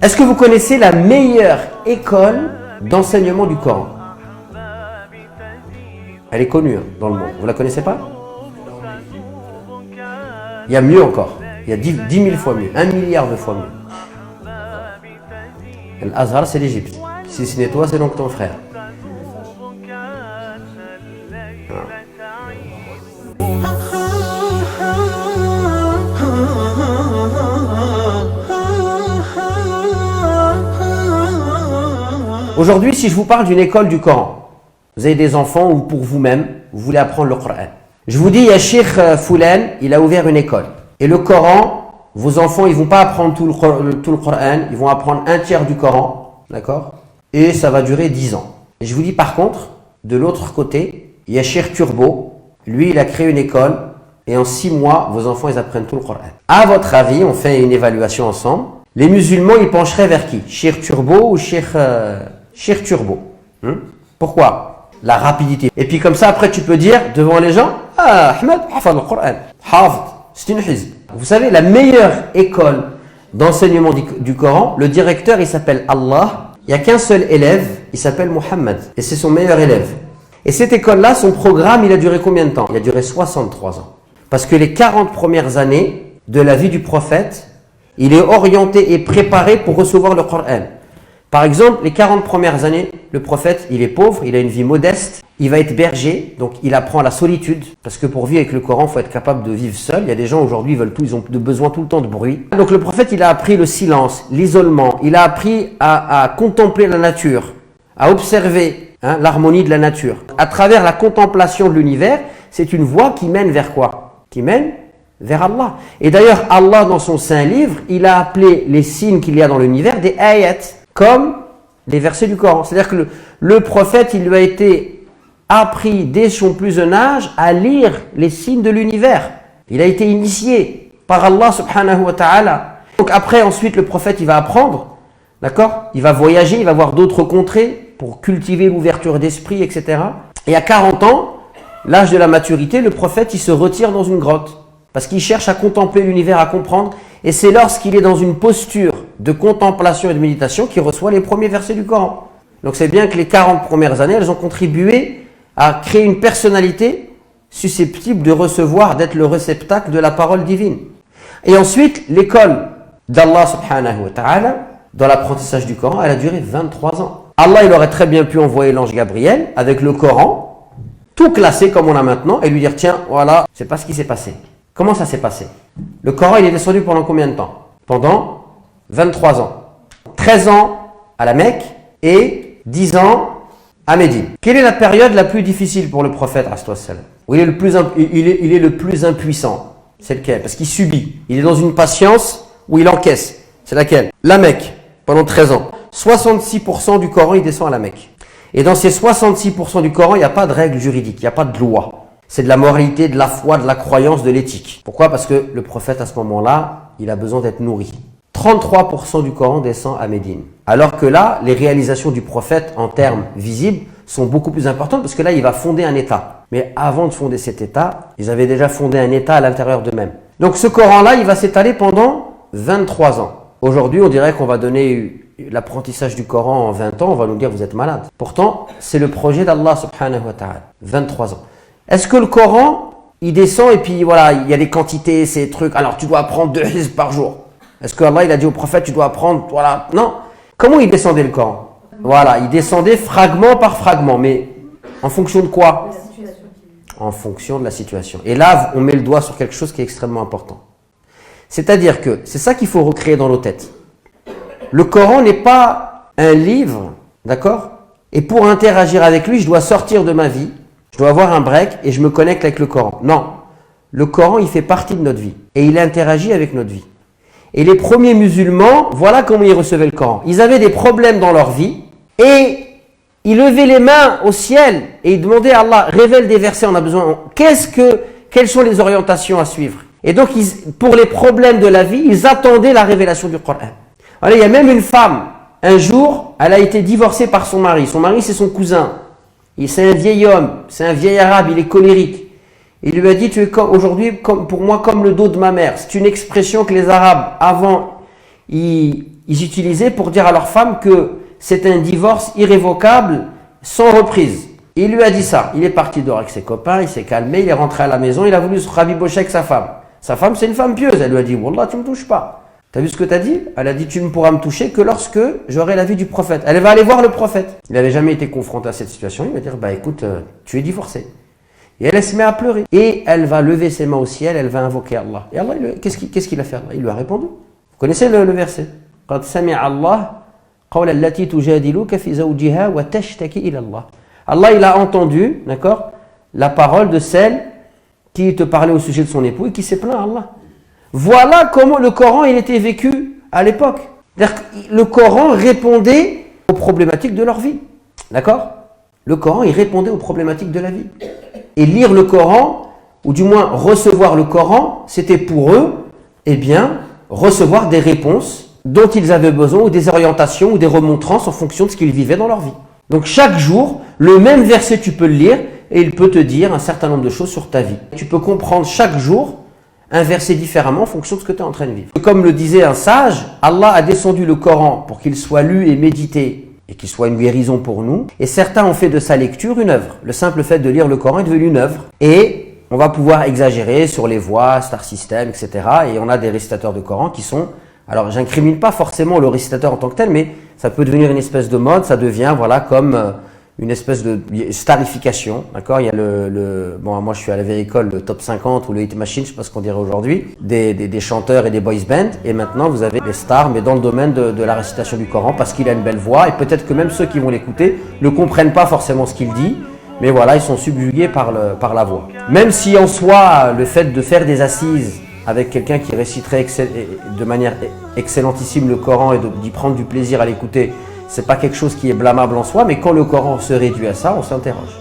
Est-ce que vous connaissez la meilleure école d'enseignement du Coran? Elle est connue dans le monde. Vous la connaissez pas? Il y a mieux encore. Il y a 10 000 fois mieux. 1 milliard de fois mieux. L'Azhar, c'est l'Égypte. Si ce n'est toi, c'est donc ton frère. Aujourd'hui, si je vous parle d'une école du Coran, vous avez des enfants ou pour vous-même, vous voulez apprendre le Coran. Je vous dis, il y a Cheikh Foulan, il a ouvert une école. Et le Coran, vos enfants, ils ne vont pas apprendre tout le Coran, ils vont apprendre un tiers du Coran, d'accord? Et ça va durer 10 ans. Et je vous dis par contre, de l'autre côté, il y a Cheikh Turbo, lui, il a créé une école et en 6 mois, vos enfants, ils apprennent tout le Coran. À votre avis, on fait une évaluation ensemble. Les musulmans, ils pencheraient vers qui? Cheikh Turbo ou Cheikh Turbo? Pourquoi? La rapidité. Et puis comme ça, après, tu peux dire devant les gens, ah, Ahmed, hafad le Coran. Hafad, c'est une hizb. Vous savez, la meilleure école d'enseignement du Coran, le directeur, il s'appelle Allah. Il n'y a qu'un seul élève, il s'appelle Mohammed. Et c'est son meilleur élève. Et cette école-là, son programme, il a duré combien de temps? Il a duré 63 ans. Parce que les 40 premières années de la vie du prophète, il est orienté et préparé pour recevoir le Coran. Par exemple, les 40 premières années, le prophète, il est pauvre, il a une vie modeste, il va être berger, donc il apprend la solitude, parce que pour vivre avec le Coran, il faut être capable de vivre seul. Il y a des gens aujourd'hui, ils ont besoin tout le temps de bruit. Donc le prophète, il a appris le silence, l'isolement, il a appris à contempler la nature, à observer l'harmonie de la nature. À travers la contemplation de l'univers, c'est une voie qui mène vers quoi? Qui mène vers Allah. Et d'ailleurs, Allah, dans son saint livre, il a appelé les signes qu'il y a dans l'univers des ayats, comme les versets du Coran. C'est-à-dire que le prophète, il lui a été appris dès son plus jeune âge à lire les signes de l'univers. Il a été initié par Allah subhanahu wa ta'ala. Donc après, ensuite, le prophète, il va apprendre, d'accord? Il va voyager, il va voir d'autres contrées pour cultiver l'ouverture d'esprit, etc. Et à 40 ans, l'âge de la maturité, le prophète, il se retire dans une grotte. Parce qu'il cherche à contempler l'univers, à comprendre. Et c'est lorsqu'il est dans une posture de contemplation et de méditation qu'il reçoit les premiers versets du Coran. Donc c'est bien que les 40 premières années, elles ont contribué à créer une personnalité susceptible de recevoir, d'être le réceptacle de la parole divine. Et ensuite, l'école d'Allah subhanahu wa ta'ala, dans l'apprentissage du Coran, elle a duré 23 ans. Allah, il aurait très bien pu envoyer l'ange Gabriel avec le Coran, tout classé comme on a maintenant, et lui dire, tiens, voilà, c'est pas ce qui s'est passé. Comment ça s'est passé? Le Coran, il est descendu pendant combien de temps? Pendant 23 ans. 13 ans à la Mecque et 10 ans à Médine. Quelle est la période la plus difficile pour le prophète, où il est le plus impuissant? C'est lequel? Parce qu'il subit. Il est dans une patience où il encaisse. C'est laquelle? La Mecque, pendant 13 ans. 66% du Coran, il descend à la Mecque. Et dans ces 66% du Coran, il n'y a pas de règles juridiques, il n'y a pas de loi. C'est de la moralité, de la foi, de la croyance, de l'éthique. Pourquoi? Parce que le prophète, à ce moment-là, il a besoin d'être nourri. 33% du Coran descend à Médine. Alors que là, les réalisations du prophète, en termes visibles, sont beaucoup plus importantes parce que là, il va fonder un État. Mais avant de fonder cet État, ils avaient déjà fondé un État à l'intérieur d'eux-mêmes. Donc ce Coran-là, il va s'étaler pendant 23 ans. Aujourd'hui, on dirait qu'on va donner l'apprentissage du Coran en 20 ans, on va nous dire vous êtes malade. Pourtant, c'est le projet d'Allah subhanahu wa ta'ala. 23 ans. Est-ce que le Coran, il descend et puis voilà, il y a des quantités, ces trucs, alors tu dois apprendre 2 hizb par jour. Est-ce que Allah, il a dit au prophète, tu dois apprendre, voilà, non. Comment il descendait le Coran? Voilà, il descendait fragment par fragment, mais en fonction de quoi? En fonction de la situation. Et là, on met le doigt sur quelque chose qui est extrêmement important. C'est-à-dire que, c'est ça qu'il faut recréer dans nos têtes. Le Coran n'est pas un livre, d'accord? Et pour interagir avec lui, je dois sortir de ma vie, je dois avoir un break et je me connecte avec le Coran. Non, le Coran, il fait partie de notre vie et il interagit avec notre vie. Et les premiers musulmans, voilà comment ils recevaient le Coran. Ils avaient des problèmes dans leur vie et ils levaient les mains au ciel et ils demandaient à Allah, révèle des versets, on a besoin. Quelles sont les orientations à suivre? Et donc, pour les problèmes de la vie, ils attendaient la révélation du Coran. Alors, il y a même une femme, un jour, elle a été divorcée par son mari. Son mari, c'est son cousin. C'est un vieil homme, c'est un vieil arabe, il est colérique. Il lui a dit, tu es aujourd'hui pour moi comme le dos de ma mère. C'est une expression que les Arabes, avant, ils ils utilisaient pour dire à leur femme que c'est un divorce irrévocable, sans reprise. Et il lui a dit ça. Il est parti dehors avec ses copains, il s'est calmé, il est rentré à la maison, il a voulu se rabibocher avec sa femme. Sa femme, c'est une femme pieuse. Elle lui a dit, Wallah, tu me touches pas. T'as vu ce que t'as dit? Elle a dit, tu ne pourras me toucher que lorsque j'aurai l'avis du prophète. Elle va aller voir le prophète. Il n'avait jamais été confronté à cette situation. Il va dire, bah écoute, tu es divorcé. Et elle se met à pleurer. Et elle va lever ses mains au ciel, elle va invoquer Allah. Et Allah, qu'est-ce qu'il a fait? Il lui a répondu. Vous connaissez le verset? قَدْ سَمِعَ اللَّهُ قَوْلَ الَّتِي تُجَادِلُكَ فِي زَوْجِهَا وَتَشْتَكِي إِلَى اللَّهِ. Allah, il a entendu, d'accord, la parole de celle qui te parlait au sujet de son époux et qui s'est plaint à Allah. Voilà comment le Coran il était vécu à l'époque. Le Coran répondait aux problématiques de leur vie. D'accord? Le Coran, il répondait aux problématiques de la vie. Et lire le Coran, ou du moins recevoir le Coran, c'était pour eux, eh bien, recevoir des réponses dont ils avaient besoin, ou des orientations, ou des remontrances en fonction de ce qu'ils vivaient dans leur vie. Donc chaque jour, le même verset, tu peux le lire, et il peut te dire un certain nombre de choses sur ta vie. Tu peux comprendre chaque jour un verset différemment en fonction de ce que tu es en train de vivre. Comme le disait un sage, Allah a descendu le Coran pour qu'il soit lu et médité et qu'il soit une guérison pour nous. Et certains ont fait de sa lecture une œuvre. Le simple fait de lire le Coran est devenu une œuvre. Et on va pouvoir exagérer sur les voix, Star System, etc. Et on a des récitateurs de Coran qui sont... Alors, j'incrimine pas forcément le récitateur en tant que tel, mais ça peut devenir une espèce de mode. Ça devient, voilà, comme... une espèce de starification, d'accord? Il y a bon, moi je suis à la vieille école, le top 50 ou le hit machine, je sais pas ce qu'on dirait aujourd'hui, des chanteurs et des boys bands, et maintenant vous avez des stars, mais dans le domaine de la récitation du Coran, parce qu'il a une belle voix, et peut-être que même ceux qui vont l'écouter ne comprennent pas forcément ce qu'il dit, mais voilà, ils sont subjugués par la voix. Même si en soi, le fait de faire des assises avec quelqu'un qui réciterait de manière excellentissime le Coran et d'y prendre du plaisir à l'écouter, c'est pas quelque chose qui est blâmable en soi, mais quand le Coran se réduit à ça, on s'interroge.